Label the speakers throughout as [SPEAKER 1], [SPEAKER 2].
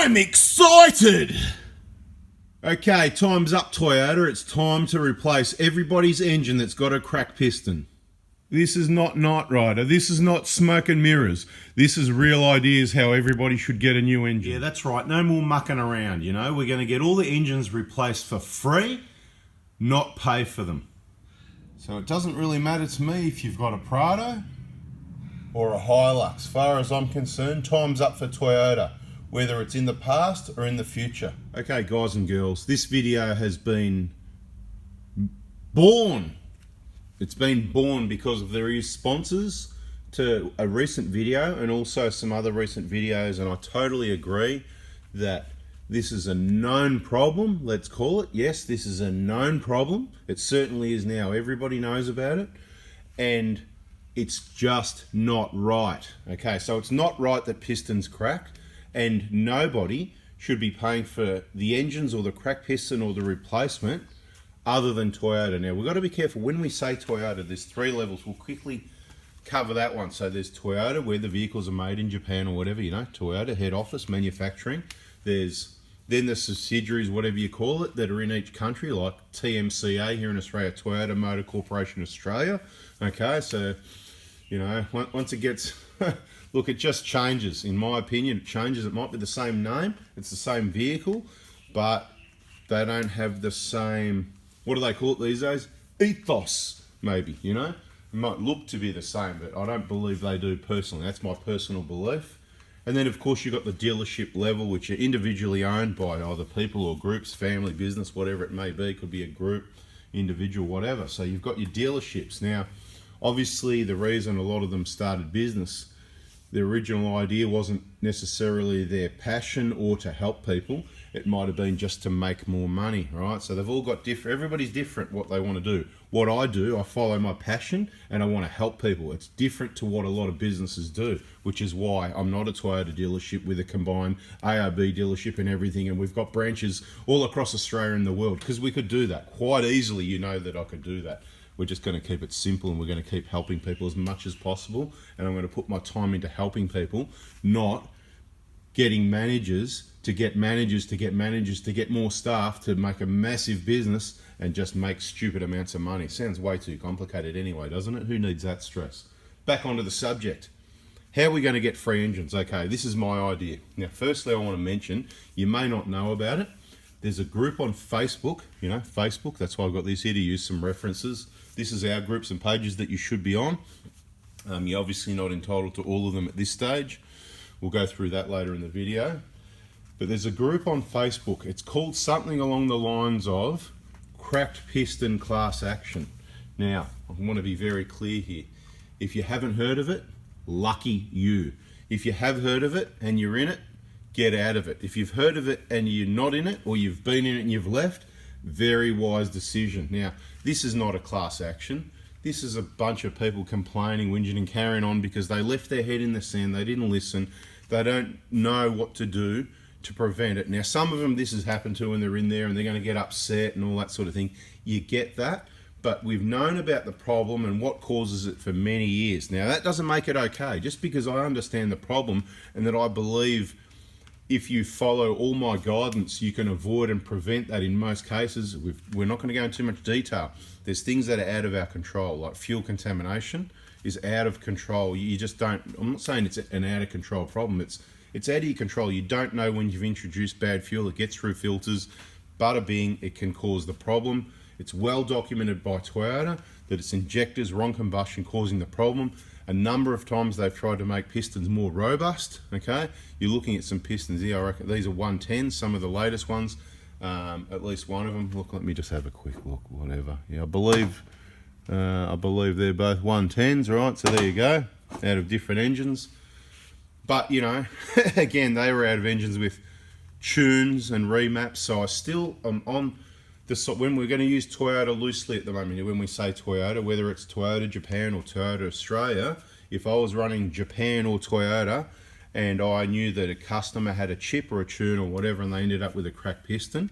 [SPEAKER 1] I'm excited! Okay, time's up, Toyota. It's time to replace everybody's engine that's got a cracked piston. This is not Knight Rider. This is not smoke and mirrors. This is real ideas how everybody should get a new engine. Yeah, that's right. No more mucking around, you know. We're going to get all the engines replaced for free, not pay for them. So it doesn't really matter to me if you've got a Prado or a Hilux. As far as I'm concerned, time's up for Toyota, whether it's in the past or in the future. Okay, guys and girls, this video has been born. It's been born because of the sponsors to a recent video and also some other recent videos, and I totally agree that this is a known problem, let's call it. Yes, this is a known problem. It certainly is now. Everybody knows about it, and it's just not right. Okay, so it's not right that pistons crack, and nobody should be paying for the engines or the cracked piston or the replacement other than Toyota. Now, we've got to be careful when we say Toyota. There's three levels. We'll quickly cover that one. So there's Toyota, where the vehicles are made in Japan or whatever, you know, Toyota, head office, manufacturing. There's then the subsidiaries, whatever you call it, that are in each country, like TMCA here in Australia, Toyota Motor Corporation Australia. Okay, so, you know, once it gets... Look, it just changes. In my opinion, it changes. It might be the same name. It's the same vehicle, but they don't have the same... What do they call it these days? Ethos, maybe, you know? It might look to be the same, but I don't believe they do personally. That's my personal belief. And then, of course, you've got the dealership level, which are individually owned by either people or groups, family, business, whatever it may be. It could be a group, individual, whatever. So you've got your dealerships. Now, obviously, the reason a lot of them started business, the original idea wasn't necessarily their passion or to help people. It might have been just to make more money, right? So they've all got different, everybody's different what they want to do. What I do, I follow my passion and I want to help people. It's different to what a lot of businesses do, which is why I'm not a Toyota dealership with a combined ARB dealership and everything. And we've got branches all across Australia and the world, because we could do that quite easily. You know that I could do that. We're just going to keep it simple, and we're going to keep helping people as much as possible. And I'm going to put my time into helping people, not getting managers to get managers to get managers to get more staff to make a massive business and just make stupid amounts of money. Sounds way too complicated anyway, doesn't it? Who needs that stress? Back onto the subject. How are we going to get free engines? Okay, this is my idea. Now, firstly, I want to mention, you may not know about it. There's a group on Facebook, you know, Facebook. That's why I've got this here to use some references. This is our groups and pages that you should be on. You're obviously not entitled to all of them at this stage. We'll go through that later in the video. But there's a group on Facebook. It's called something along the lines of Cracked Piston Class Action. Now, I want to be very clear here. If you haven't heard of it, lucky you. If you have heard of it and you're in it, get out of it. If you've heard of it and you're not in it, or you've been in it and you've left, very wise decision. Now, this is not a class action. This is a bunch of people complaining, whinging and carrying on because they left their head in the sand. They didn't listen. They don't know what to do to prevent it. Now, some of them this has happened to and they're in there and they're going to get upset and all that sort of thing. You get that, but we've known about the problem and what causes it for many years. Now, that doesn't make it okay. Just because I understand the problem and that I believe if you follow all my guidance, you can avoid and prevent that in most cases. We're not going to go into too much detail. There's things that are out of our control, like fuel contamination is out of control. You just don't, I'm not saying it's an out of control problem. It's out of your control. You don't know when you've introduced bad fuel. It gets through filters. Bada bing, it can cause the problem. It's well documented by Toyota that it's injectors, wrong combustion causing the problem. A number of times they've tried to make pistons more robust, okay? You're looking at some pistons here, I reckon these are 110s, some of the latest ones, at least one of them. Look, let me just have a quick look, whatever. Yeah, I believe they're both 110s, right? So there you go, out of different engines. But, you know, again, they were out of engines with tunes and remaps, so I still am on when we're going to use Toyota loosely at the moment, when we say Toyota, whether it's Toyota Japan or Toyota Australia, if I was running Japan or Toyota and I knew that a customer had a chip or a tune or whatever and they ended up with a cracked piston,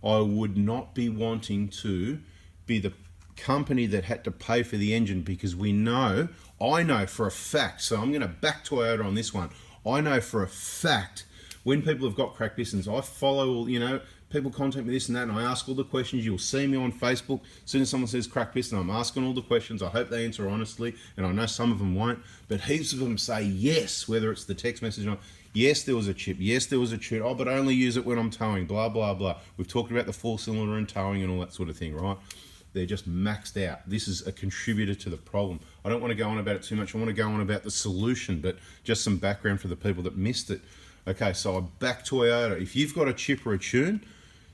[SPEAKER 1] I would not be wanting to be the company that had to pay for the engine, because I know for a fact, so I'm going to back Toyota on this one, I know for a fact when people have got cracked pistons, I follow, you know, people contact me this and that, and I ask all the questions. You'll see me on Facebook. As soon as someone says cracked piston, I'm asking all the questions. I hope they answer honestly, and I know some of them won't, but heaps of them say yes, whether it's the text message or yes, there was a chip. Yes, there was a chute. Oh, but I only use it when I'm towing, blah, blah, blah. We've talked about the 4-cylinder and towing and all that sort of thing, right? They're just maxed out. This is a contributor to the problem. I don't want to go on about it too much. I want to go on about the solution, but just some background for the people that missed it. Okay, so back Toyota. If you've got a chip or a tune,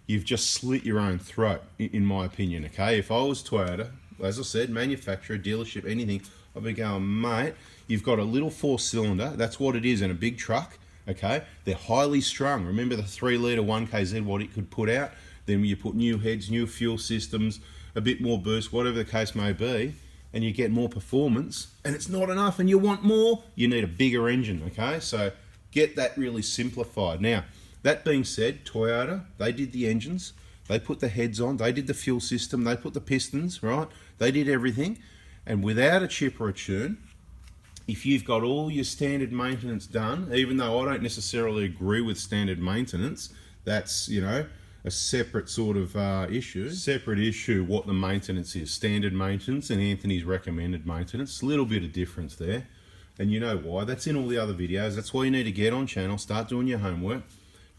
[SPEAKER 1] you've just slit your own throat, in my opinion, okay? If I was Toyota, as I said, manufacturer, dealership, anything, I'd be going, mate, you've got a little 4-cylinder. That's what it is in a big truck, okay? They're highly strung. Remember the 3-litre 1kz, what it could put out? Then you put new heads, new fuel systems, a bit more boost, whatever the case may be, and you get more performance, and it's not enough and you want more, you need a bigger engine, okay? So get that really simplified. Now, that being said, Toyota, they did the engines, they put the heads on, they did the fuel system, they put the pistons, right? They did everything, and without a chip or a tune, if you've got all your standard maintenance done, even though I don't necessarily agree with standard maintenance, that's, you know, a separate sort of issue. Separate issue what the maintenance is. Standard maintenance and Anthony's recommended maintenance. A little bit of difference there. And you know why. That's in all the other videos. That's why you need to get on channel, start doing your homework.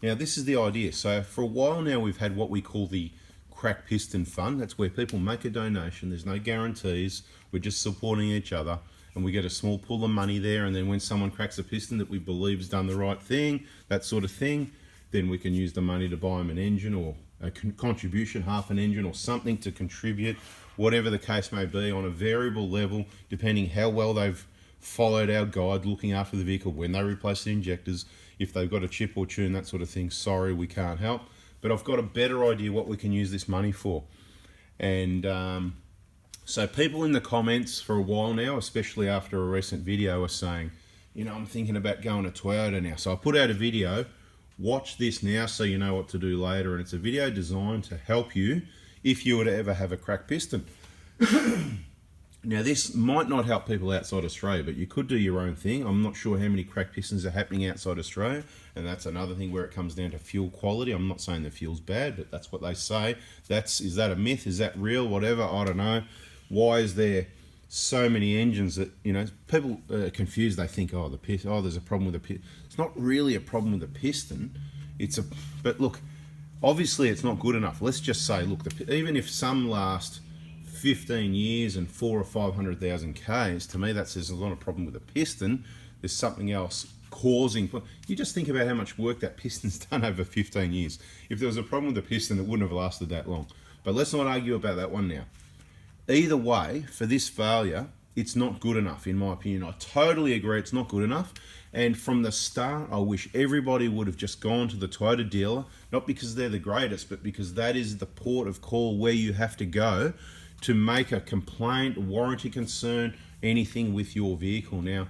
[SPEAKER 1] Now this is the idea. So for a while now we've had what we call the Cracked Piston Fund. That's where people make a donation. There's no guarantees. We're just supporting each other. And we get a small pool of money there. And then when someone cracks a piston that we believe has done the right thing, that sort of thing, then we can use the money to buy them an engine or a contribution, half an engine or something to contribute, whatever the case may be, on a variable level, depending how well they've followed our guide, looking after the vehicle when they replace the injectors, if they've got a chip or tune, that sort of thing. Sorry, we can't help. But I've got a better idea what we can use this money for. And so people in the comments for a while now, especially after a recent video, are saying, you know, I'm thinking about going to Toyota now. So I put out a video. Watch this now so you know what to do later, and it's a video designed to help you if you were to ever have a cracked piston. Now this might not help people outside Australia, but you could do your own thing. I'm not sure how many cracked pistons are happening outside Australia, and that's another thing where it comes down to fuel quality. I'm not saying the fuel's bad, but that's what they say. Is that a myth? Is that real? Whatever, I don't know. Why is there so many engines that, you know, people are confused. They think, oh, there's a problem with the piston. It's not really a problem with the piston. But look, obviously it's not good enough. Let's just say, look, even if some last 15 years and 400,000 or 500,000 Ks, to me that says there's not a problem with the piston. There's something else causing. You just think about how much work that piston's done over 15 years. If there was a problem with the piston, it wouldn't have lasted that long. But let's not argue about that one now. Either way, for this failure, it's not good enough, in my opinion. I totally agree it's not good enough. And from the start, I wish everybody would have just gone to the Toyota dealer, not because they're the greatest, but because that is the port of call where you have to go to make a complaint, warranty concern, anything with your vehicle. Now,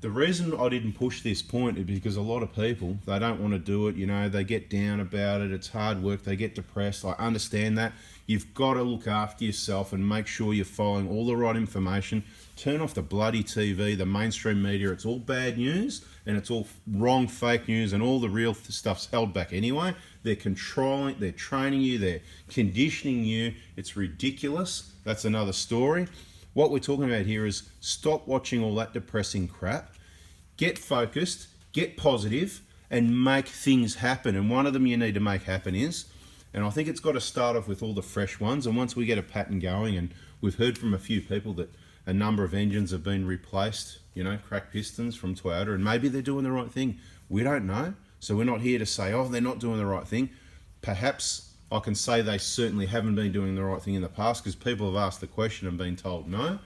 [SPEAKER 1] the reason I didn't push this point is because a lot of people, they don't want to do it, you know, they get down about it, it's hard work, they get depressed. I understand that. You've got to look after yourself and make sure you're following all the right information. Turn off the bloody TV, the mainstream media. It's all bad news and it's all wrong, fake news, and all the real stuff's held back anyway. They're controlling, they're training you, they're conditioning you. It's ridiculous. That's another story. What we're talking about here is stop watching all that depressing crap. Get focused, get positive, and make things happen. And one of them you need to make happen is, and I think it's got to start off with all the fresh ones, and once we get a pattern going, and we've heard from a few people that a number of engines have been replaced, you know, cracked pistons from Toyota, and maybe they're doing the right thing. We don't know. So we're not here to say, oh, they're not doing the right thing. Perhaps I can say they certainly haven't been doing the right thing in the past because people have asked the question and been told no.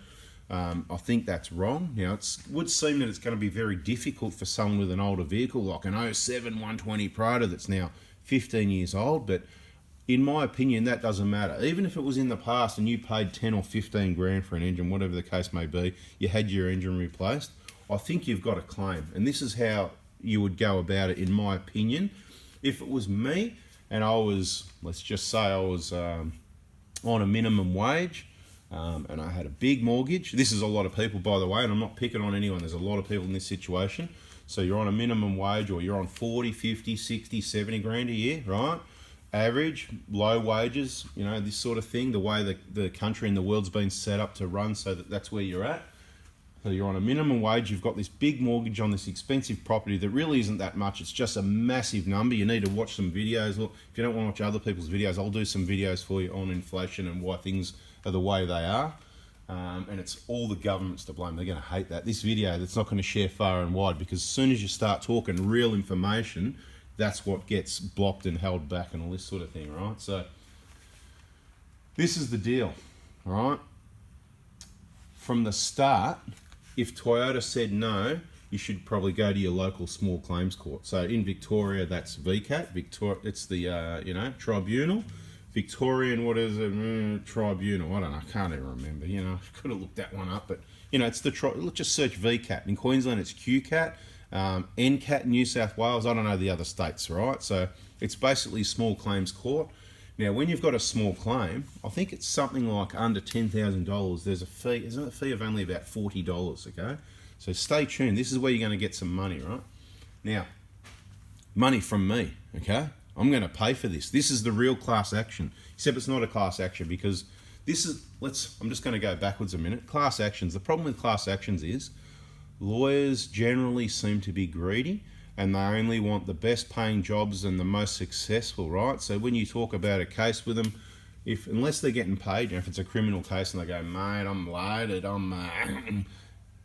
[SPEAKER 1] I think that's wrong. You know, it would seem that it's going to be very difficult for someone with an older vehicle like an 07 120 Prado that's now 15 years old, but in my opinion, that doesn't matter. Even if it was in the past and you paid 10 or 15 grand for an engine, whatever the case may be, you had your engine replaced, I think you've got a claim. And this is how you would go about it, in my opinion. If it was me and I was, let's just say I was on a minimum wage and I had a big mortgage. This is a lot of people, by the way, and I'm not picking on anyone. There's a lot of people in this situation. So you're on a minimum wage, or you're on 40, 50, 60, 70 grand a year, right? Average, low wages, you know, this sort of thing, the way the country and the world's been set up to run, so that's where you're at. So you're on a minimum wage, you've got this big mortgage on this expensive property that really isn't that much, it's just a massive number. You need to watch some videos. Look, if you don't want to watch other people's videos, I'll do some videos for you on inflation and why things are the way they are. And it's all the governments to blame. They're going to hate that. This video, that's not going to share far and wide, because as soon as you start talking real information, that's what gets blocked and held back and all this sort of thing, right? So this is the deal, right? From the start, if Toyota said no, you should probably go to your local small claims court. So in Victoria, that's VCAT. It's the tribunal. Victorian, what is it? Tribunal. I don't know. I can't even remember. You know, I could have looked that one up, but you know, it's the let's just search VCAT. In Queensland, it's QCAT. NCAT in New South Wales. I don't know the other states, right? So it's basically small claims court. Now, when you've got a small claim, I think it's something like under $10,000. There's a fee. There's a fee of only about $40. Okay, so stay tuned. This is where you're going to get some money, right? Now, money from me. Okay, I'm going to pay for this. This is the real class action. Except it's not a class action, because this is. I'm just going to go backwards a minute. Class actions. The problem with class actions is lawyers generally seem to be greedy, and they only want the best paying jobs and the most successful, right? So when you talk about a case with them, unless they're getting paid, if it's a criminal case and they go, mate, I'm loaded, I'm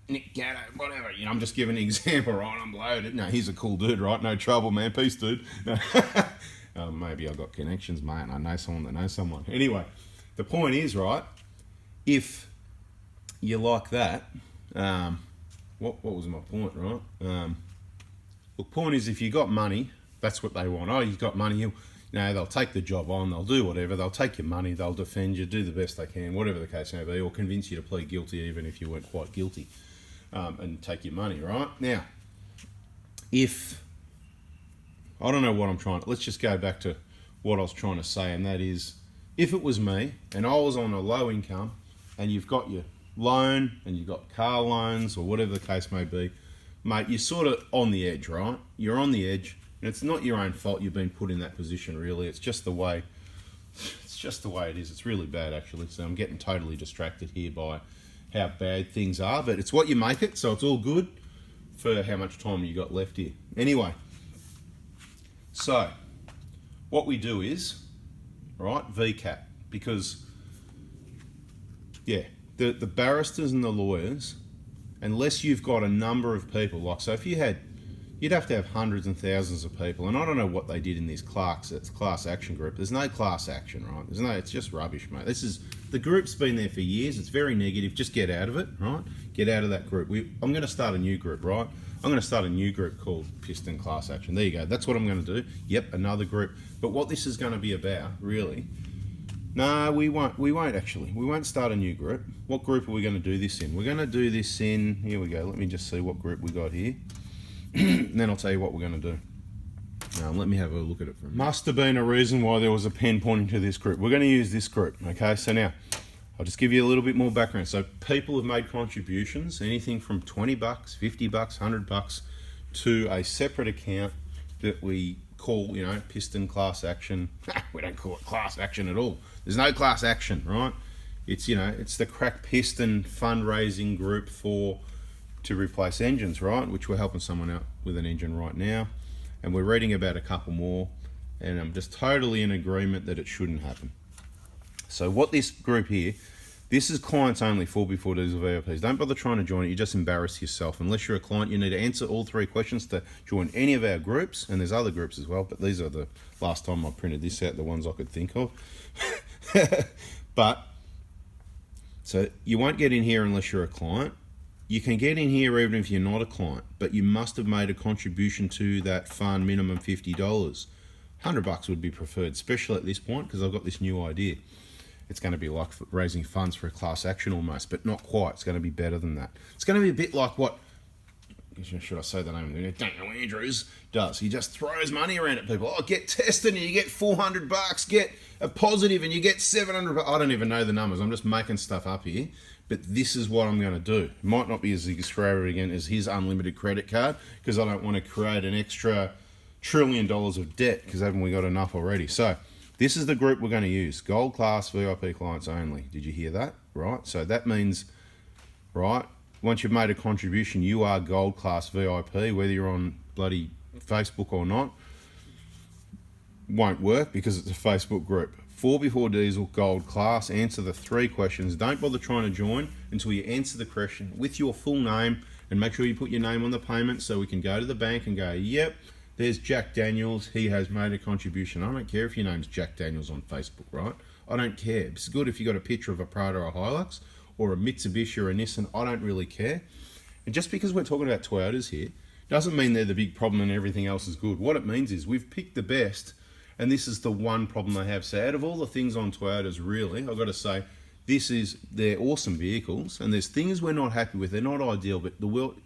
[SPEAKER 1] Nick Gatto, whatever, I'm just giving an example, right? I'm loaded. No, he's a cool dude, right? No trouble, man. Peace, dude. No. Maybe I've got connections, mate, and I know someone that knows someone. Anyway, the point is, right, if you like that, what was my point, right? The point is, if you got money, that's what they want. Oh, you've got money, they'll take the job on, they'll do whatever, they'll take your money, they'll defend you, do the best they can, whatever the case may be, or convince you to plead guilty even if you weren't quite guilty, and take your money, right? Now, I don't know what I'm let's just go back to what I was trying to say, and that is, if it was me, and I was on a low income, and you've got your loan, and you've got car loans, or whatever the case may be, mate, you're sort of on the edge, right? You're on the edge, and it's not your own fault you've been put in that position, really. It's just the way it is. It's really bad, actually. So I'm getting totally distracted here by how bad things are, but it's what you make it, so it's all good for how much time you got left here. Anyway, so what we do is, right, VCAT, because, yeah, the barristers and the lawyers, unless you've got a number of people, like, so if you'd have to have hundreds and thousands of people, and I don't know what they did in this class action group. There's no class action, right? It's just rubbish, mate. The group's been there for years. It's very negative. Just get out of it, right? Get out of that group. I'm going to start a new group, right? I'm going to start a new group called Piston Class Action. There you go. That's what I'm going to do. Yep, another group. But what this is going to be about, really, no, we won't actually. We won't start a new group. What group are we going to do this in? We're going to do this in, here we go. Let me just see what group we got here. And then I'll tell you what we're going to do. Let me have a look at it for a minute. Must have been a reason why there was a pen pointing to this group. We're going to use this group, okay? So now, I'll just give you a little bit more background. So people have made contributions, anything from $20, $50, $100 to a separate account that we call, Piston Class Action. We don't call it class action at all. There's no class action, right? It's, it's the Cracked Piston fundraising group to replace engines, right? Which we're helping someone out with an engine right now. And we're reading about a couple more, and I'm just totally in agreement that it shouldn't happen. So what this group here, this is clients only, 4x4 diesel VIPs. Don't bother trying to join it, you just embarrass yourself. Unless you're a client, you need to answer all 3 questions to join any of our groups, and there's other groups as well, but these are the last time I printed this out, the ones I could think of. But, so you won't get in here unless you're a client. You can get in here even if you're not a client, but you must have made a contribution to that fund, minimum $50. $100 would be preferred, especially at this point, because I've got this new idea. It's going to be like raising funds for a class action almost, but not quite. It's going to be better than that. It's going to be a bit like what should I say the name? Daniel Andrews does. He just throws money around at people. Oh, get tested and you get $400. Get a positive and you get $700. I don't even know the numbers. I'm just making stuff up here. But this is what I'm going to do. It might not be as extravagant as his unlimited credit card because I don't want to create an extra $1 trillion of debt because haven't we got enough already? So this is the group we're going to use. Gold class VIP clients only. Did you hear that? Right. So that means, right, once you've made a contribution, you are gold class VIP, whether you're on bloody Facebook or not. Won't work because it's a Facebook group. 4 before diesel, gold class. Answer the 3 questions. Don't bother trying to join until you answer the question with your full name, and make sure you put your name on the payment so we can go to the bank and go, yep, there's Jack Daniels. He has made a contribution. I don't care if your name's Jack Daniels on Facebook, right? I don't care. It's good if you got a picture of a Prada or a Hilux or a Mitsubishi or a Nissan. I don't really care. And just because we're talking about Toyotas here doesn't mean they're the big problem and everything else is good. What it means is we've picked the best. And this is the one problem they have. So out of all the things on Toyotas, really, I've got to say, they're awesome vehicles. And there's things we're not happy with. They're not ideal, but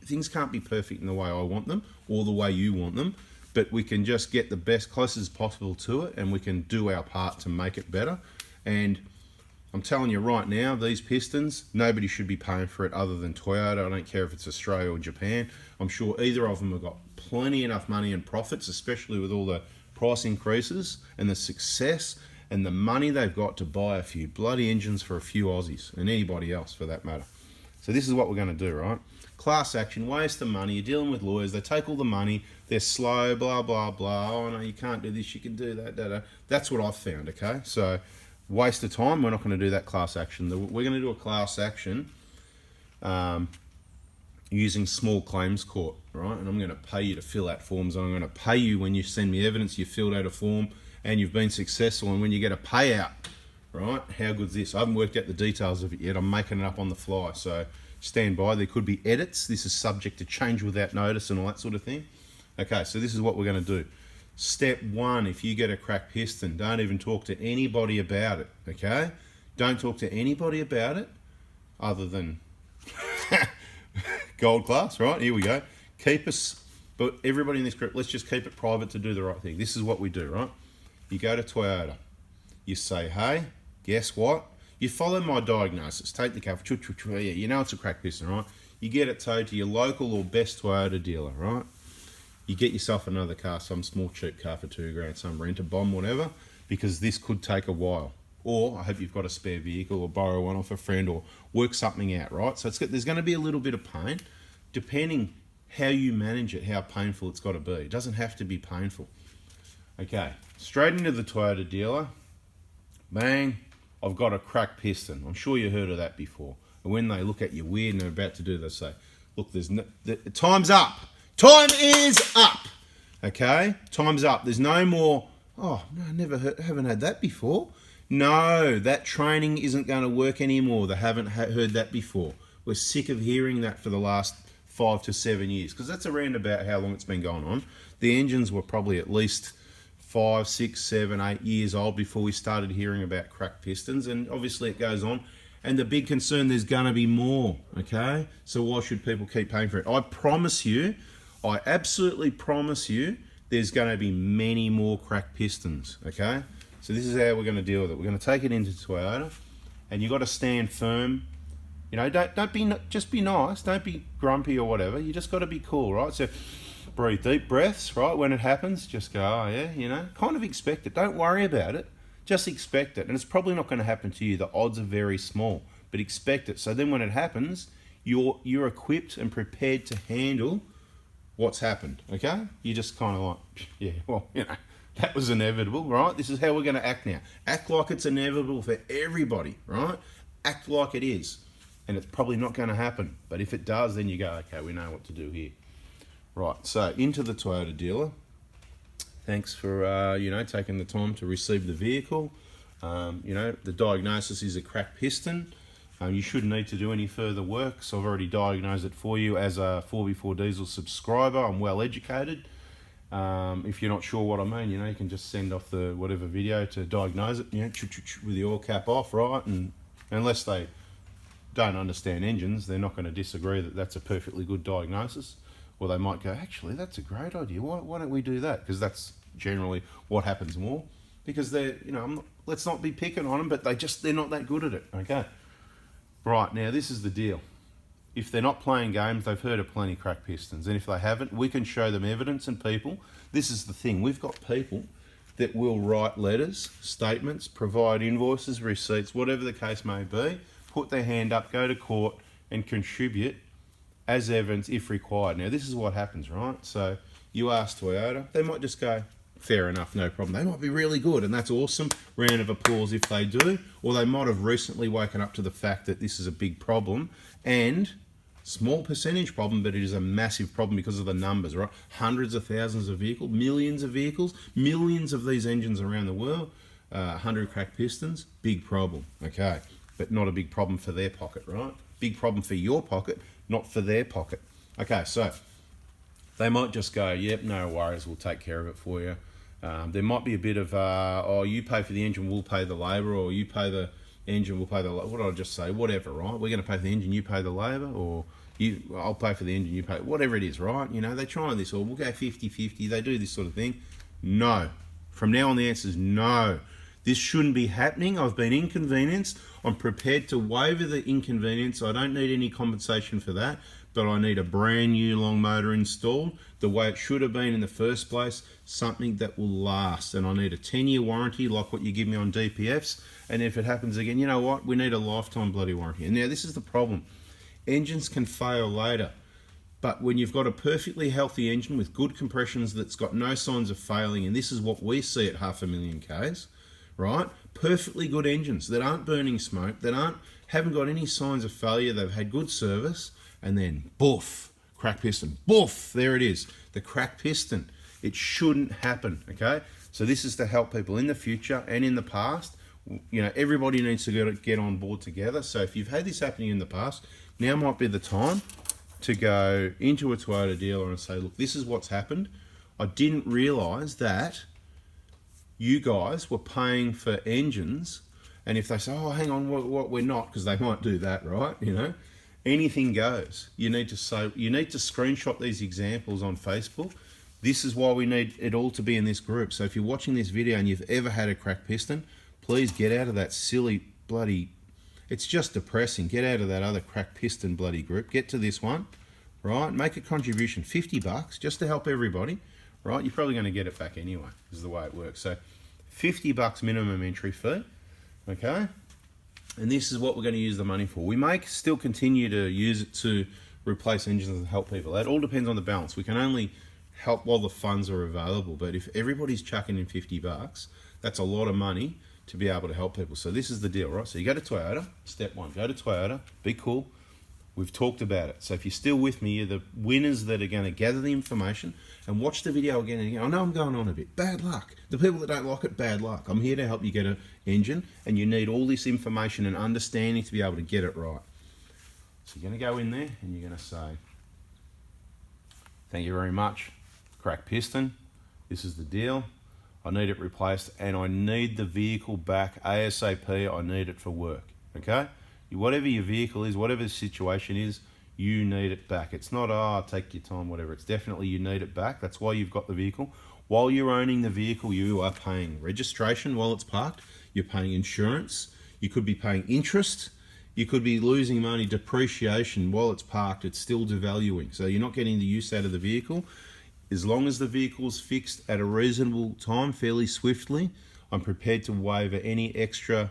[SPEAKER 1] things can't be perfect in the way I want them or the way you want them. But we can just get the best, closest as possible to it, and we can do our part to make it better. And I'm telling you right now, these pistons, nobody should be paying for it other than Toyota. I don't care if it's Australia or Japan. I'm sure either of them have got plenty enough money and profits, especially with all the price increases and the success and the money they've got to buy a few bloody engines for a few Aussies and anybody else for that matter. So this is what we're going to do, right? Class action, waste of money. You're dealing with lawyers. They take all the money. They're slow, blah, blah, blah. Oh, no, you can't do this. You can do that, da, da. That's what I've found, okay? So waste of time. We're not going to do that class action. We're going to do a class action using small claims court, right? And I'm going to pay you to fill out forms. I'm going to pay you when you send me evidence you filled out a form and you've been successful, and when you get a payout, right? How good's this? I haven't worked out the details of it yet. I'm making it up on the fly. So stand by. There could be edits. This is subject to change without notice and all that sort of thing. Okay, so this is what we're going to do. Step 1, if you get a cracked piston, don't even talk to anybody about it, okay? Don't talk to anybody about it other than gold class, right? Here we go. Keep us, but everybody in this group, let's just keep it private to do the right thing. This is what we do, right? You go to Toyota. You say, hey, guess what? You follow my diagnosis. Take the car. Yeah, you know it's a cracked piston, right? You get it towed to your local or best Toyota dealer, right? You get yourself another car, some small cheap car for $2,000, some rent a bomb, whatever, because this could take a while. Or I hope you've got a spare vehicle or borrow one off a friend or work something out, right? So there's going to be a little bit of pain, depending how you manage it, how painful it's got to be. It doesn't have to be painful. Okay, straight into the Toyota dealer. Bang, I've got a cracked piston. I'm sure you heard of that before. And when they look at you weird and they're about to do, they say, look, time's up. Time is up. Okay, time's up. There's no more, oh, no, haven't had that before. No, that training isn't going to work anymore. They haven't heard that before. We're sick of hearing that for the last 5 to 7 years, because that's around about how long it's been going on. The engines were probably at least 5, 6, 7, 8 years old before we started hearing about cracked pistons, and obviously it goes on. And the big concern, there's going to be more, okay? So why should people keep paying for it? I promise you, I absolutely promise you, there's going to be many more cracked pistons, okay? So this is how we're going to deal with it. We're going to take it into Toyota, and you've got to stand firm. You know, just be nice. Don't be grumpy or whatever. You just got to be cool, right? So breathe deep breaths, right? When it happens, just go, oh yeah, you know, kind of expect it. Don't worry about it. Just expect it. And it's probably not going to happen to you. The odds are very small, but expect it. So then when it happens, you're equipped and prepared to handle what's happened, okay? You just kind of like, yeah, well, you know, that was inevitable, right? This is how we're going to act now. Act like it's inevitable for everybody, right? Act like it is. And it's probably not going to happen. But if it does, then you go, okay, we know what to do here. Right, so into the Toyota dealer. Thanks for, you know, taking the time to receive the vehicle. You know, the diagnosis is a cracked piston. You shouldn't need to do any further work. So I've already diagnosed it for you as a 4x4 diesel subscriber. I'm well educated. If you're not sure what I mean, you know, you can just send off the whatever video to diagnose it, you know, with the oil cap off, right? And unless they don't understand engines, they're not going to disagree that that's a perfectly good diagnosis. Or they might go, actually, that's a great idea. Why don't we do that? Because that's generally what happens more. Because they're, let's not be picking on them, but they're not that good at it. Okay. Right, now this is the deal. If they're not playing games, they've heard of plenty cracked pistons. And if they haven't, we can show them evidence and people. This is the thing. We've got people that will write letters, statements, provide invoices, receipts, whatever the case may be, put their hand up, go to court and contribute as evidence if required. Now, this is what happens, right? So you ask Toyota, they might just go, fair enough, no problem. They might be really good, and that's awesome. Round of applause if they do. Or they might have recently woken up to the fact that this is a big problem, and small percentage problem, but it is a massive problem because of the numbers, right? Hundreds of thousands of vehicles, millions of vehicles, millions of these engines around the world, 100 cracked pistons, big problem, okay? But not a big problem for their pocket, right? Big problem for your pocket, not for their pocket. Okay, so they might just go, yep, no worries, we'll take care of it for you. There might be a bit of, oh, you pay for the engine, we'll pay the labour, or you pay the engine, we'll pay the, what did I just say? Whatever, right? We're going to pay for the engine, you pay the labour, or I'll pay for the engine, you pay, whatever it is, right? They try this, or we'll go 50-50, they do this sort of thing. No. From now on, the answer is no. This shouldn't be happening. I've been inconvenienced. I'm prepared to waiver the inconvenience. I don't need any compensation for that, but I need a brand new long motor installed the way it should have been in the first place, something that will last. And I need a 10-year warranty like what you give me on DPFs. And if it happens again, you know what? We need a lifetime bloody warranty. And now this is the problem. Engines can fail later. But when you've got a perfectly healthy engine with good compressions that's got no signs of failing, and this is what we see at 500,000 Ks, right? Perfectly good engines that aren't burning smoke, that haven't got any signs of failure, they've had good service, and then boof, cracked piston, boof, there it is, the cracked piston. It shouldn't happen, okay? So this is to help people in the future and in the past. Everybody needs to get on board together. So if you've had this happening in the past, now might be the time to go into a Toyota dealer and say, look, this is what's happened. I didn't realise that you guys were paying for engines, and if they say, oh, hang on, what we're not, because they might do that, right? Anything goes. You need to screenshot these examples on Facebook. This is why we need it all to be in this group. So if you're watching this video and you've ever had a cracked piston, please get out of that silly bloody, it's just depressing. Get out of that other cracked piston bloody group. Get to this one, right? Make a contribution, $50, just to help everybody, right? You're probably going to get it back anyway, is the way it works. So $50 minimum entry fee, okay? And this is what we're going to use the money for. We may still continue to use it to replace engines and help people. That all depends on the balance. We can only help while the funds are available, but if everybody's chucking in $50, that's a lot of money to be able to help people. So this is the deal, right? So you go to Toyota, step one, go to Toyota, be cool. We've talked about it. So if you're still with me, you're the winners that are going to gather the information and watch the video again and again. I know I'm going on a bit. Bad luck. The people that don't like it, bad luck. I'm here to help you get an engine, and you need all this information and understanding to be able to get it right. So you're going to go in there and you're going to say, thank you very much. Cracked piston. This is the deal. I need it replaced, and I need the vehicle back ASAP. I need it for work, okay? Whatever your vehicle is, whatever the situation is, you need it back. It's not, oh, take your time, whatever. It's definitely you need it back. That's why you've got the vehicle. While you're owning the vehicle, you are paying registration while it's parked. You're paying insurance. You could be paying interest. You could be losing money, depreciation. While it's parked, it's still devaluing. So you're not getting the use out of the vehicle. As long as the vehicle's fixed at a reasonable time, fairly swiftly, I'm prepared to waiver any extra,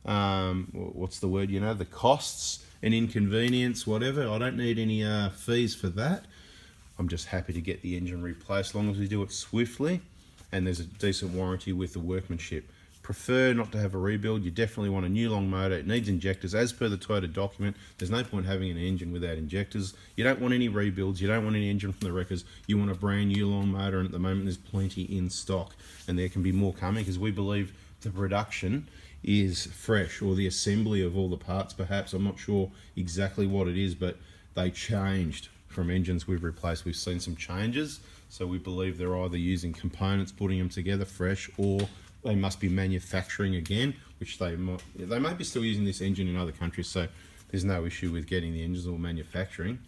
[SPEAKER 1] what's the word, the costs and inconvenience, whatever. I don't need any fees for that. I'm just happy to get the engine replaced as long as we do it swiftly and there's a decent warranty with the workmanship. Prefer not to have a rebuild. You definitely want a new long motor. It needs injectors. As per the Toyota document, there's no point having an engine without injectors. You don't want any rebuilds. You don't want any engine from the wreckers. You want a brand new long motor, and at the moment there's plenty in stock, and there can be more coming because we believe the production is fresh, or the assembly of all the parts perhaps. I'm not sure exactly what it is, but they changed from engines we've replaced. We've seen some changes, so we believe they're either using components, putting them together fresh, or they must be manufacturing again, which they may be still using this engine in other countries, so there's no issue with getting the engines or manufacturing.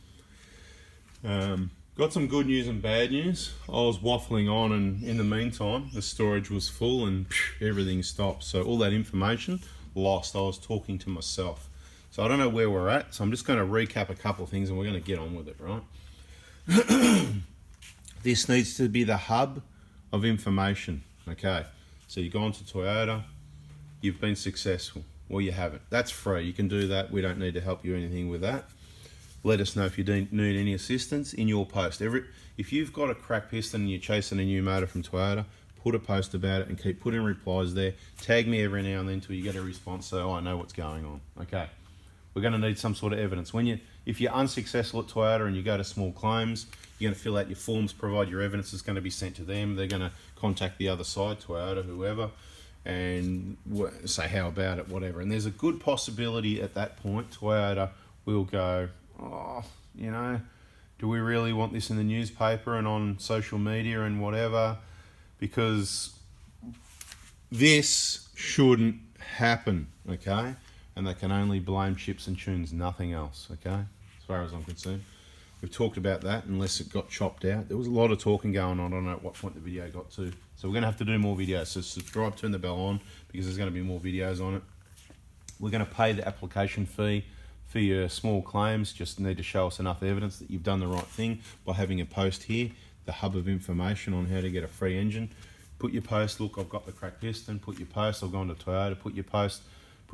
[SPEAKER 1] Got Got some good news and bad news. I was waffling on, and in the meantime, the storage was full and everything stopped. So all that information lost. I was talking to myself. So I don't know where we're at. So I'm just going to recap a couple of things and we're going to get on with it, right? This needs to be the hub of information. Okay. So you've gone to Toyota. You've been successful. Well, you haven't. That's free. You can do that. We don't need to help you anything with that. Let us know if you need any assistance in your post. If you've got a cracked piston and you're chasing a new motor from Toyota, put a post about it and keep putting replies there. Tag me every now and then until you get a response so I know what's going on. Okay. We're going to need some sort of evidence. If you're unsuccessful at Toyota and you go to small claims, you're going to fill out your forms, provide your evidence. Is going to be sent to them. They're going to contact the other side, Toyota, whoever, and say how about it, whatever. And there's a good possibility at that point Toyota will go, oh, you know, do we really want this in the newspaper and on social media and whatever? Because this shouldn't happen, okay? And they can only blame chips and tunes, nothing else, okay? As far as I'm concerned. We've talked about that unless it got chopped out. There was a lot of talking going on. I don't know at what point the video got to. So we're going to have to do more videos. So subscribe, turn the bell on because there's going to be more videos on it. We're going to pay the application fee for your small claims. Just need to show us enough evidence that you've done the right thing by having a post here, the hub of information on how to get a free engine. Put your post, look, I've got the cracked piston. Put your post, I've gone to Toyota. Put your post,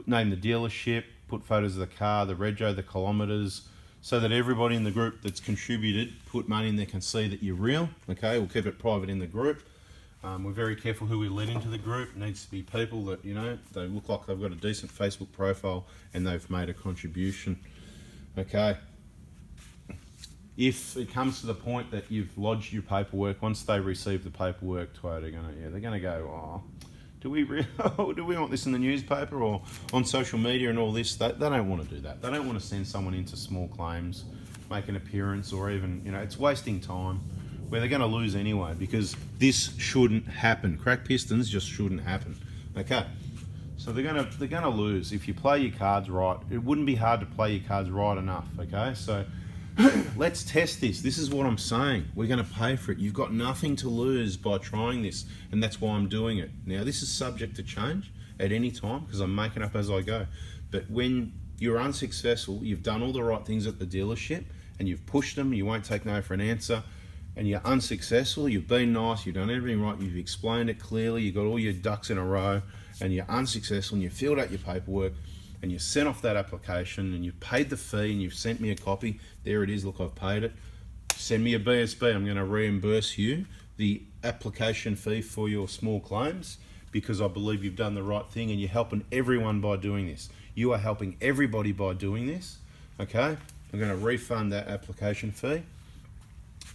[SPEAKER 1] name the dealership, put photos of the car, the rego, the kilometres, so that everybody in the group that's contributed, put money in there, can see that you're real. Okay, we'll keep it private in the group. We're very careful who we let into the group. It needs to be people that, you know, they look like they've got a decent Facebook profile and they've made a contribution. Okay. If it comes to the point that you've lodged your paperwork, once they receive the paperwork, Toyota they're gonna go, oh, do we want this in the newspaper or on social media and all this? They don't want to do that. They don't want to send someone into small claims, make an appearance, or even, you know, it's wasting time where they're going to lose anyway, because this shouldn't happen. Cracked pistons just shouldn't happen. Okay, so they're gonna lose if you play your cards right. It wouldn't be hard to play your cards right enough. Okay, so let's test this. This is what I'm saying. We're going to pay for it. You've got nothing to lose by trying this, and that's why I'm doing it. Now, this is subject to change at any time because I'm making up as I go. But when you're unsuccessful, you've done all the right things at the dealership and you've pushed them, you won't take no for an answer, and you're unsuccessful, you've been nice, you've done everything right, you've explained it clearly, you've got all your ducks in a row, and you're unsuccessful and you filled out your paperwork, and you sent off that application and you've paid the fee and you've sent me a copy. There it is, look, I've paid it. Send me a BSB, I'm going to reimburse you the application fee for your small claims because I believe you've done the right thing and you're helping everyone by doing this. You are helping everybody by doing this, okay? I'm going to refund that application fee.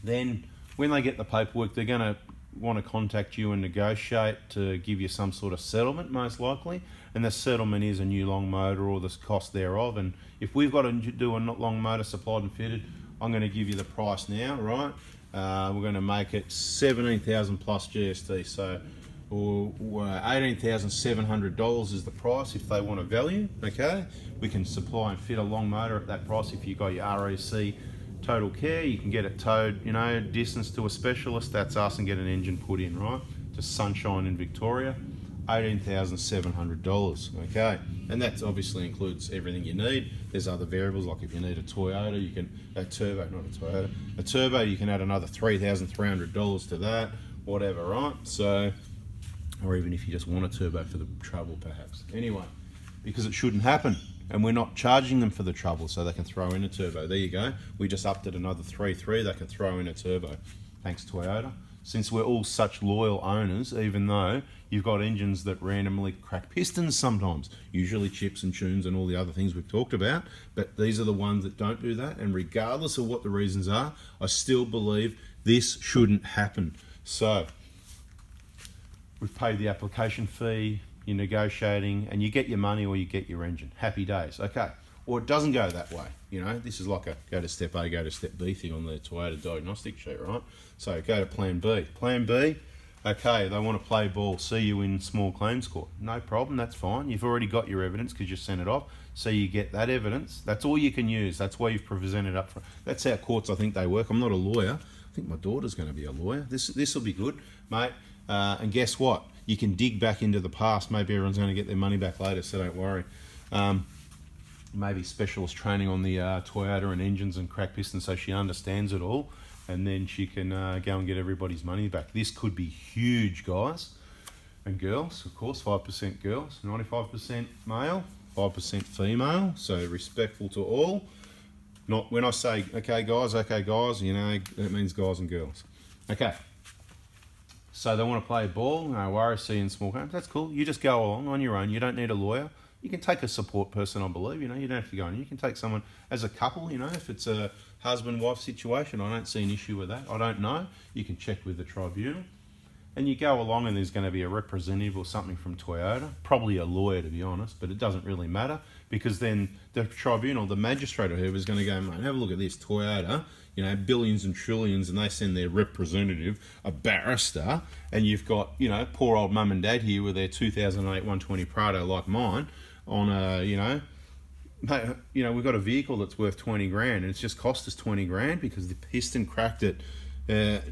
[SPEAKER 1] Then when they get the paperwork, they're going to want to contact you and negotiate to give you some sort of settlement, most likely. And the settlement is a new long motor or the cost thereof. And if we've got to do a long motor supplied and fitted, I'm going to give you the price now, right? We're going to make it 17,000 plus GST. So $18,700 is the price if they want a value, okay? We can supply and fit a long motor at that price if you've got your REC total care. You can get it towed, you know, distance to a specialist, that's us, and get an engine put in, right? To Sunshine in Victoria, $18,700, okay? And that obviously includes everything you need. There's other variables, like if you need a Toyota, you can, a turbo, you can add another $3,300 to that, whatever, right? So, or even if you just want a turbo for the trouble, perhaps. Anyway, because it shouldn't happen. And we're not charging them for the trouble, so they can throw in a turbo. There you go. We just upped it another 3.3. They can throw in a turbo. Thanks, Toyota. Since we're all such loyal owners, even though you've got engines that randomly crack pistons sometimes, usually chips and tunes and all the other things we've talked about, but these are the ones that don't do that. And regardless of what the reasons are, I still believe this shouldn't happen. So we've paid the application fee, you're negotiating, and you get your money or you get your engine. Happy days, okay. Or it doesn't go that way, you know. This is like a go to step A, go to step B thing on the Toyota diagnostic sheet, right? So go to plan B. Plan B, okay, they want to play ball, see you in small claims court. No problem, that's fine. You've already got your evidence because you sent it off, so you get that evidence. That's all you can use. That's why you've presented up for. That's how courts, I think, they work. I'm not a lawyer. I think my daughter's going to be a lawyer. This will be good, mate. And guess what? You can dig back into the past. Maybe everyone's going to get their money back later, so don't worry. Maybe specialist training on the Toyota and engines and cracked pistons, so she understands it all, and then she can go and get everybody's money back. This could be huge, guys and girls. Of course, 5% girls, 95% male, 5% female. So respectful to all. Not when I say okay guys, you know, that means guys and girls. Okay. So they want to play ball, no worries, see you in small games. That's cool. You just go along on your own. You don't need a lawyer. You can take a support person, I believe. You know, you don't have to go in. You can take someone as a couple, you know, if it's a husband-wife situation. I don't see an issue with that. I don't know. You can check with the tribunal. And you go along and there's going to be a representative or something from Toyota, probably a lawyer to be honest, but it doesn't really matter because then the tribunal, the magistrate or whoever is going to go, mate, have a look at this, Toyota, you know, billions and trillions, and they send their representative, a barrister, and you've got, you know, poor old mum and dad here with their 2008 120 Prado like mine on a, you know, mate, you know, we've got a vehicle that's worth 20 grand and it's just cost us 20 grand because the piston cracked it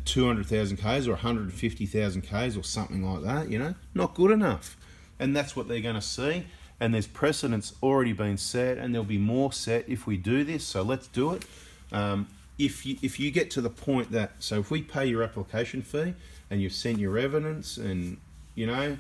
[SPEAKER 1] 200,000 Ks or 150,000 Ks or something like that, you know, not good enough. And that's what they're going to see. And there's precedents already been set, and there'll be more set if we do this. So let's do it. If you get to the point that, so if we pay your application fee and you've sent your evidence, and you know,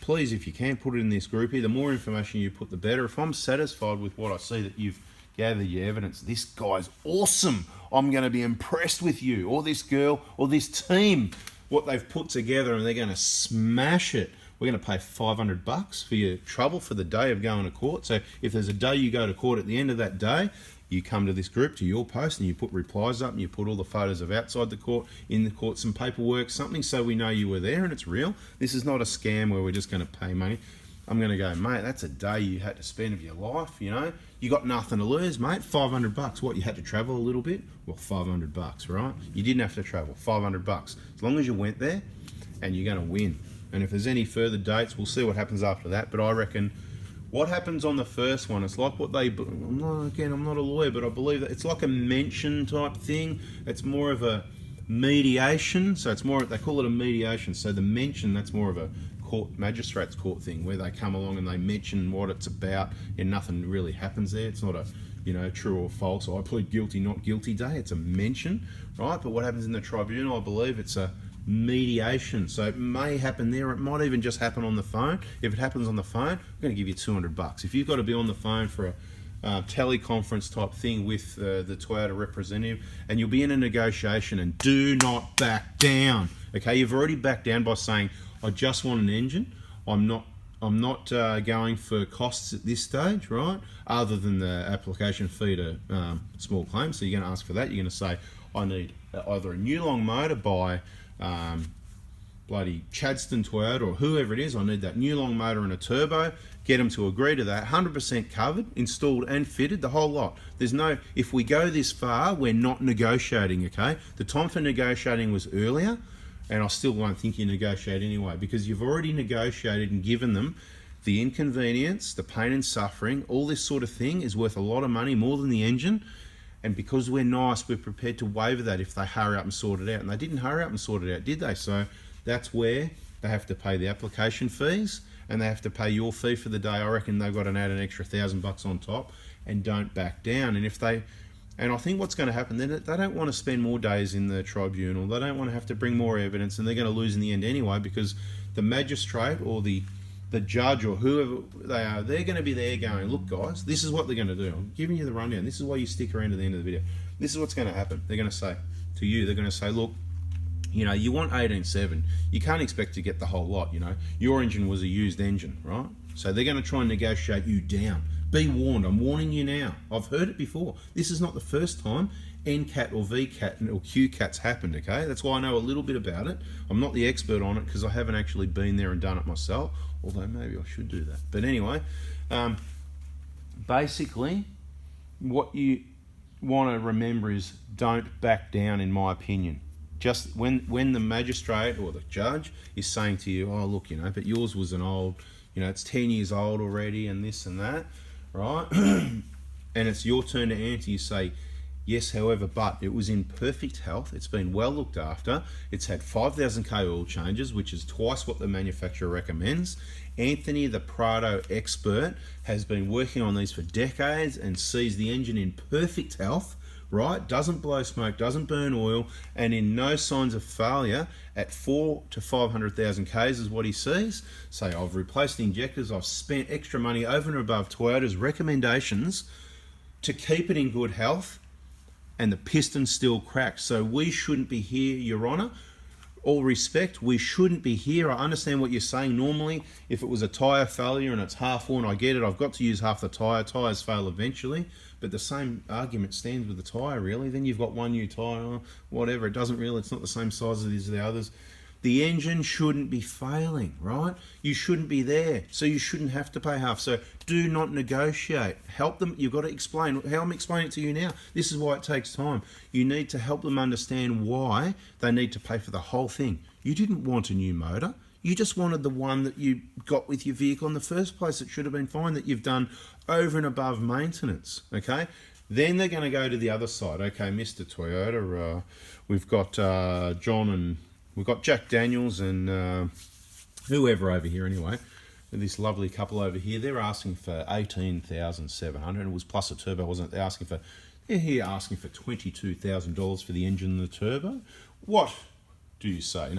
[SPEAKER 1] please, if you can, put it in this group here. The more information you put, the better. If I'm satisfied with what I see that you've gathered your evidence, this guy's awesome, I'm going to be impressed with you, or this girl, or this team, what they've put together, and they're going to smash it. We're going to pay $500 for your trouble for the day of going to court. So if there's a day you go to court, at the end of that day, you come to this group, to your post, and you put replies up, and you put all the photos of outside the court, in the court, some paperwork, something, so we know you were there and it's real. This is not a scam where we're just going to pay money. I'm going to go, mate, that's a day you had to spend of your life, you know. You got nothing to lose, mate. $500. What, you had to travel a little bit? Well, $500, right? You didn't have to travel. $500. As long as you went there, and you're going to win. And if there's any further dates, we'll see what happens after that. But I reckon what happens on the first one, it's like what they, I'm not a lawyer, but I believe that it's like a mention type thing. It's more of a mediation. So it's more, they call it a mediation. So the mention, that's more of a court, magistrate's court thing where they come along and they mention what it's about and nothing really happens there. It's not a, you know, true or false, I plead guilty, not guilty day. It's a mention, right? But what happens in the tribunal, I believe it's a mediation. So it may happen there. It might even just happen on the phone. If it happens on the phone, I'm going to give you $200. If you've got to be on the phone for a teleconference type thing with the Toyota representative, and you'll be in a negotiation, and do not back down. Okay, you've already backed down by saying, I just want an engine. I'm not going for costs at this stage, right? Other than the application fee to small claims. So you're going to ask for that. You're going to say, I need either a new long motor by bloody Chadston Toyota or whoever it is. I need that new long motor and a turbo. Get them to agree to that. 100% covered, installed and fitted, the whole lot. There's no, if we go this far, we're not negotiating, okay? The time for negotiating was earlier, and I still won't think you negotiate anyway, because you've already negotiated and given them the inconvenience, the pain and suffering. All this sort of thing is worth a lot of money, more than the engine. And because we're nice, we're prepared to waiver that if they hurry up and sort it out. And they didn't hurry up and sort it out, did they? So that's where they have to pay the application fees, and they have to pay your fee for the day. I reckon they've got to add an extra $1,000 on top, and don't back down. And if they, and I think what's going to happen, they don't want to spend more days in the tribunal. They don't want to have to bring more evidence, and they're going to lose in the end anyway, because the magistrate or the judge or whoever they are, they're going to be there going, look guys, this is what they're going to do. I'm giving you the rundown. This is why you stick around to the end of the video. This is what's going to happen. They're going to say to you, they're going to say, look, you know, you want 18.7. You can't expect to get the whole lot, you know. Your engine was a used engine, right? So they're going to try and negotiate you down. Be warned. I'm warning you now. I've heard it before. This is not the first time NCAT or VCAT or QCAT's happened, okay? That's why I know a little bit about it. I'm not the expert on it because I haven't actually been there and done it myself, although maybe I should do that. But anyway, basically, what you want to remember is don't back down, in my opinion. Just when the magistrate or the judge is saying to you, oh, look, you know, but yours was an old, you know, it's 10 years old already and this and that, right? And it's your turn to answer. You say, Yes, however, but it was in perfect health. It's been well looked after. It's had 5,000k oil changes, which is twice what the manufacturer recommends. Anthony, the Prado expert, has been working on these for decades and sees the engine in perfect health, right? Doesn't blow smoke, doesn't burn oil, and in no signs of failure at 4 to 500,000 Ks is what he sees. So I've replaced the injectors, I've spent extra money over and above Toyota's recommendations to keep it in good health, and the piston's still cracked. So we shouldn't be here, Your Honour. All respect, we shouldn't be here. I understand what you're saying. Normally, if it was a tyre failure and it's half worn, I get it. I've got to use half the tyre. Tyres fail eventually. But the same argument stands with the tyre, really. Then you've got one new tyre, whatever. It doesn't really, it's not the same size as it is the others. The engine shouldn't be failing, right? You shouldn't be there, so you shouldn't have to pay half. So do not negotiate. Help them. You've got to explain. How I'm explaining it to you now. This is why it takes time. You need to help them understand why they need to pay for the whole thing. You didn't want a new motor. You just wanted the one that you got with your vehicle in the first place. It should have been fine, that you've done over and above maintenance, okay? Then they're going to go to the other side. Okay, Mr. Toyota, we've got John and we've got Jack Daniels and whoever over here anyway. This lovely couple over here, they're asking for $18,700. It was plus a turbo, wasn't it? They're asking for, they're here asking for $22,000 for the engine and the turbo. What do you say?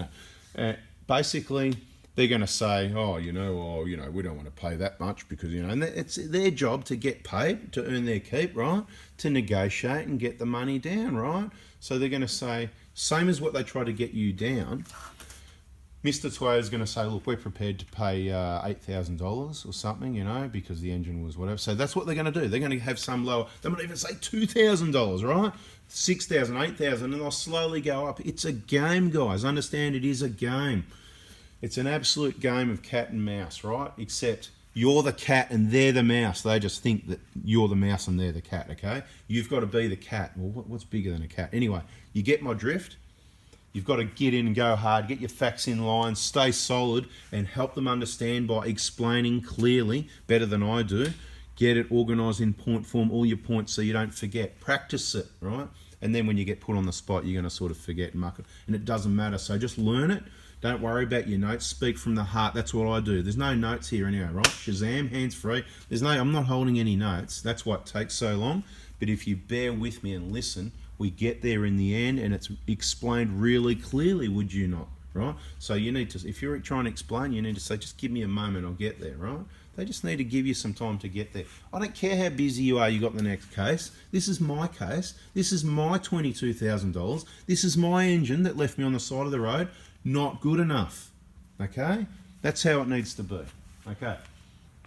[SPEAKER 1] Basically, they're going to say, oh, we don't want to pay that much because, and it's their job to get paid, to earn their keep, right? To negotiate and get the money down, right? So they're going to say, same as what they try to get you down, Mr. Toyota is going to say, look, we're prepared to pay $8,000 or something, because the engine was whatever. So that's what they're going to do. They're going to have some lower, they might even say $2,000, right? $6,000, $8,000, and they'll slowly go up. It's a game, guys. Understand, it is a game. It's an absolute game of cat and mouse, right? Except you're the cat and they're the mouse. They just think that you're the mouse and they're the cat, okay? You've got to be the cat. Well, what's bigger than a cat? Anyway, you get my drift? You've got to get in and go hard, get your facts in line, stay solid, and help them understand by explaining clearly, better than I do. Get it organised in point form, all your points, so you don't forget. Practice it, right? And then when you get put on the spot, you're going to sort of forget and muck it. And it doesn't matter, so just learn it. Don't worry about your notes. Speak from the heart. That's what I do. There's no notes here anyway, right? Shazam, hands-free. I'm not holding any notes. That's why it takes so long. But if you bear with me and listen, we get there in the end, and it's explained really clearly, would you not, right? So you need to, if you're trying to explain, you need to say, just give me a moment, I'll get there, right? They just need to give you some time to get there. I don't care how busy you are, you got the next case. This is my case. This is my $22,000. This is my engine that left me on the side of the road. Not good enough, okay? That's how it needs to be, okay?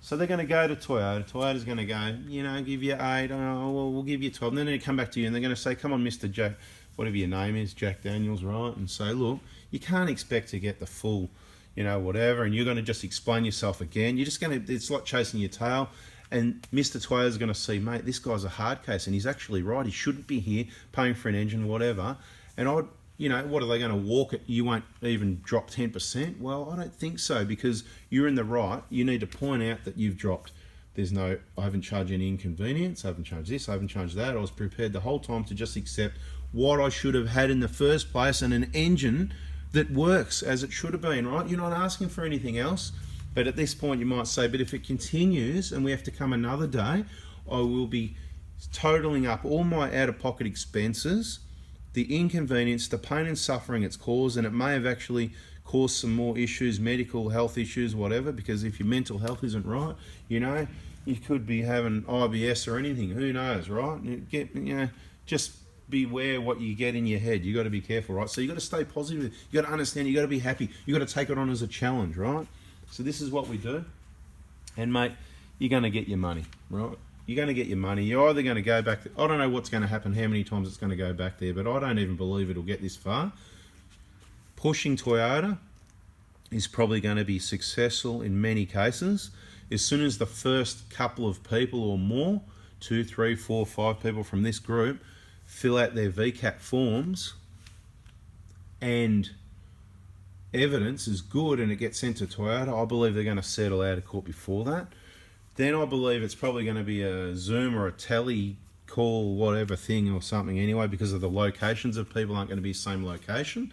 [SPEAKER 1] So they're going to go to Toyota. Toyota's going to go, give you 8, well, we'll give you 12. And then they come back to you and they're going to say, come on, Mr. Jack, whatever your name is, Jack Daniels, right? And say, look, you can't expect to get the full, whatever, and you're going to just explain yourself again. You're just going to, it's like chasing your tail. And Mr. Toyota's going to see, mate, this guy's a hard case and he's actually right. He shouldn't be here paying for an engine, whatever. And what are they going to walk it? You won't even drop 10%? Well, I don't think so, because you're in the right. You need to point out that you've dropped. I haven't charged any inconvenience. I haven't charged this. I haven't charged that. I was prepared the whole time to just accept what I should have had in the first place, and an engine that works as it should have been, right? You're not asking for anything else. But at this point, you might say, but if it continues and we have to come another day, I will be totaling up all my out-of-pocket expenses, the inconvenience, the pain and suffering it's caused, and it may have actually caused some more issues, medical health issues, whatever, because if your mental health isn't right, you could be having IBS or anything, who knows, right? Just beware what you get in your head. You got to be careful, right? So you got to stay positive. You got to understand, you got to be happy. You got to take it on as a challenge, right? So this is what we do. And mate, you're going to get your money, right? You're going to get your money. You're either going to go back. I don't know what's going to happen, how many times it's going to go back there, but I don't even believe it'll get this far. Pushing Toyota is probably going to be successful in many cases. As soon as the first couple of people or more, 2, 3, 4, 5 people from this group fill out their VCAT forms and evidence is good and it gets sent to Toyota, I believe they're going to settle out of court before that. Then I believe it's probably going to be a Zoom or a tele call whatever thing or something anyway, because of the locations of people aren't going to be the same location.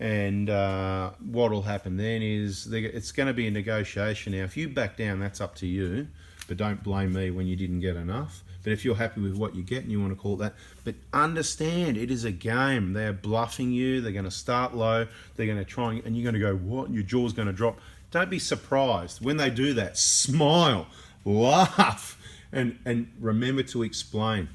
[SPEAKER 1] And what will happen then is it's going to be a negotiation. Now, if you back down, that's up to you, but don't blame me when you didn't get enough. But if you're happy with what you get and you want to call it that, but understand it is a game. They're bluffing you. They're going to start low. They're going to try and you're going to go, what? And your jaw's going to drop. Don't be surprised. When they do that, smile, laugh, and remember to explain.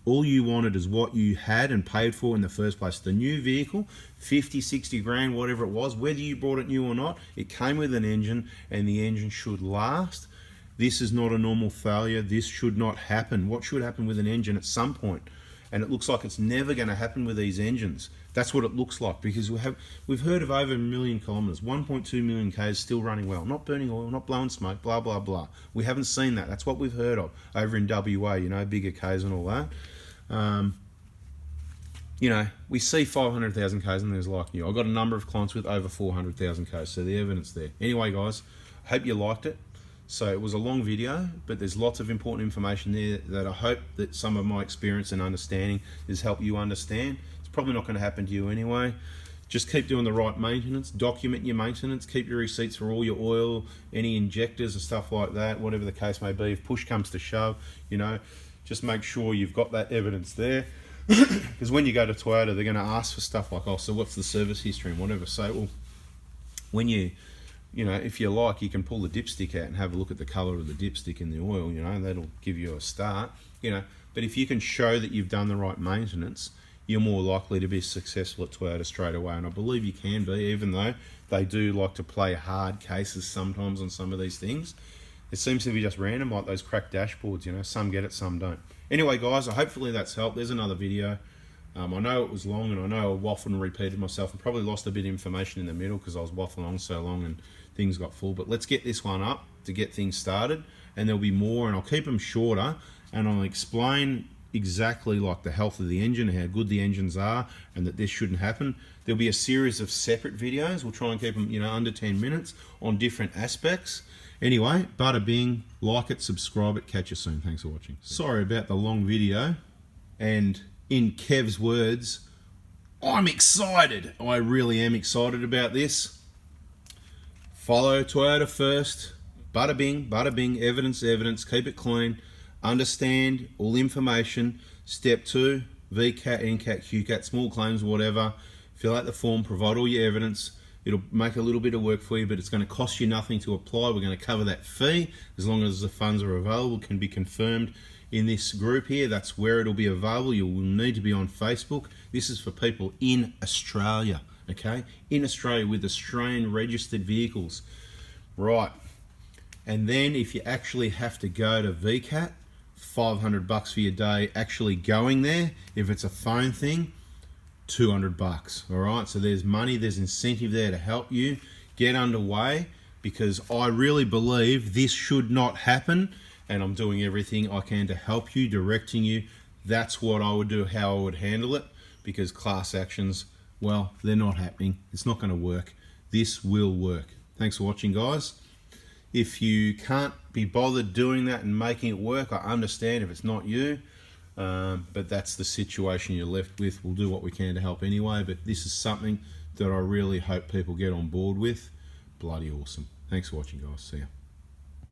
[SPEAKER 1] All you wanted is what you had and paid for in the first place. The new vehicle, 50, 60 grand, whatever it was, whether you bought it new or not, it came with an engine and the engine should last. This is not a normal failure. This should not happen. What should happen with an engine at some point? And it looks like it's never going to happen with these engines. That's what it looks like, because we've heard of over 1 million kilometers, 1.2 million Ks still running well, not burning oil, not blowing smoke, blah, blah, blah. We haven't seen that. That's what we've heard of over in WA, you know, bigger Ks and all that. You know, we see 500,000 Ks and there's like you. I've got a number of clients with over 400,000 Ks, so the evidence there. Anyway, guys, I hope you liked it. So it was a long video, but there's lots of important information there that I hope that some of my experience and understanding has helped you understand. It's probably not going to happen to you anyway. Just keep doing the right maintenance, document your maintenance, keep your receipts for all your oil, any injectors and stuff like that, whatever the case may be. If push comes to shove, you know, just make sure you've got that evidence there. Because when you go to Toyota, they're going to ask for stuff like, oh, so what's the service history and whatever. So, well, when you know, if you like, you can pull the dipstick out and have a look at the color of the dipstick in the oil, you know, that'll give you a start, you know. But if you can show that you've done the right maintenance, you're more likely to be successful at Toyota straight away. And I believe you can be, even though they do like to play hard cases sometimes on some of these things. It seems to be just random, like those cracked dashboards, you know, some get it, some don't. Anyway, guys, hopefully that's helped. There's another video. I know it was long, and I know I waffled and repeated myself. I probably lost a bit of information in the middle because I was waffling on so long and things got full. But let's get this one up to get things started, and there'll be more, and I'll keep them shorter, and I'll explain exactly like the health of the engine, how good the engines are, and that this shouldn't happen. There'll be a series of separate videos. We'll try and keep them, you know, under 10 minutes on different aspects. Anyway, bada bing, like it, subscribe it, catch you soon. Thanks for watching. Sorry about the long video, and in Kev's words, I'm excited. I really am excited about this. Follow Toyota first. Bada bing, evidence, keep it clean. Understand all information. Step 2, VCAT, NCAT, QCAT, small claims, whatever. Fill out the form, provide all your evidence. It'll make a little bit of work for you, but it's going to cost you nothing to apply. We're going to cover that fee as long as the funds are available, can be confirmed in this group here. That's where it'll be available. You will need to be on Facebook. This is for people in Australia, okay? In Australia with Australian registered vehicles. Right. And then if you actually have to go to VCAT, $500 for your day actually going there. If it's a phone thing, $200. All right, so there's money, there's incentive there to help you get underway, because I really believe this should not happen, and I'm doing everything I can to help you, directing you. That's what I would do, how I would handle it, because class actions, well, they're not happening. It's not going to work. This will work. Thanks for watching, guys. If you can't be bothered doing that and making it work, I understand if it's not you. But that's the situation you're left with. We'll do what we can to help anyway, but this is something that I really hope people get on board with. Bloody awesome. Thanks for watching, guys. See ya.